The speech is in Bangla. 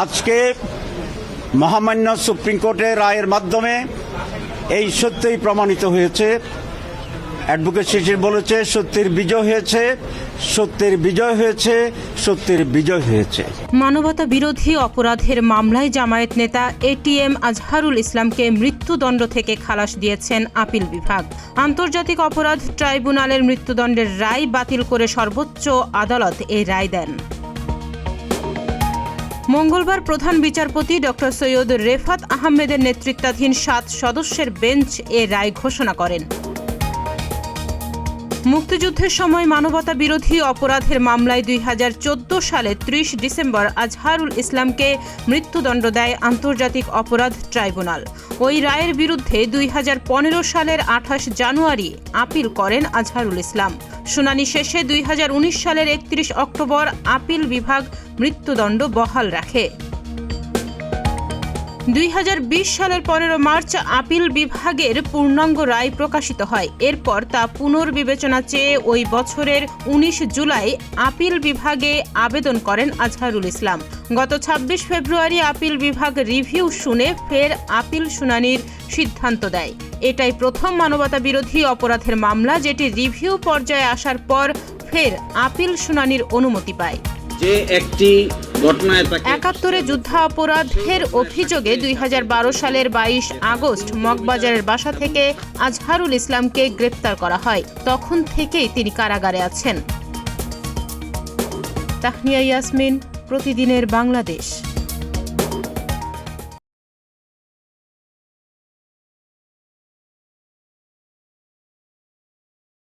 আজকে মহামান্য সুপ্রিম কোর্টের রায়ের মাধ্যমে এই সত্যই প্রমাণিত হয়েছে। অ্যাডভোকেট শিশির বলেছে সত্যের বিজয় হয়েছে, সত্যের বিজয় হয়েছে, সত্যের বিজয় হয়েছে। মানবতা বিরোধী অপরাধের মামলায় জামায়াত নেতা এটিএম আজহারুল ইসলামকে মৃত্যুদণ্ড থেকে খালাস দিয়েছেন আপিল বিভাগ। আন্তর্জাতিক অপরাধ ট্রাইব্যুনালের মৃত্যুদণ্ডের রায় বাতিল করে সর্বোচ্চ আদালত এই রায় দেন। মঙ্গলবার প্রধান বিচারপতি ডক্টর সৈয়দ রেফাত আহমেদের নেতৃত্বাধীন 7 সদস্যের বেঞ্চ এ রায় ঘোষণা করেন। মুক্তিযুদ্ধের সময় মানবতা বিরোধী অপরাধের মামলায় 2014 সালে 30 ডিসেম্বর আজহারুল ইসলামকে মৃত্যুদণ্ড দেয় আন্তর্জাতিক অপরাধ ট্রাইব্যুনাল। ওই রায়ের বিরুদ্ধে 2015 সালের 28 জানুয়ারি আপিল করেন আজহারুল ইসলাম। শুনানি শেষে 2019 সালের 31 অক্টোবর আপিল বিভাগ মৃত্যুদণ্ড বহাল রাখে। 2020 সালের 15 মার্চ আপিল বিভাগের পূর্ণাঙ্গ রায় প্রকাশিত হয়। এরপর তা পুনর্বিবেচনা চেয়ে ওই বছরের 19 জুলাই আপিল বিভাগে আবেদন করেন আজহারুল ইসলাম। গত 26 ফেব্রুয়ারি আপিল বিভাগ রিভিউ শুনে ফের আপিল শুনানির সিদ্ধান্ত দেয়। এটাই প্রথম মানবতা বিরোধী অপরাধের মামলা যেটি রিভিউ পর্যায়ে আসার পর ফের আপিল শুনানির অনুমতি পায়। যে একটি ঘটনায় 71 যুদ্ধাপরাধের অভিযোগে 2012 সালের 22 আগস্ট মগবাজারের বাসা থেকে আজহারুল ইসলামকে গ্রেপ্তার করা হয়। তখন থেকেই তিনি কারাগারে আছেন। তাহনিয়া ইয়াসমিন, প্রতিদিনের বাংলাদেশ।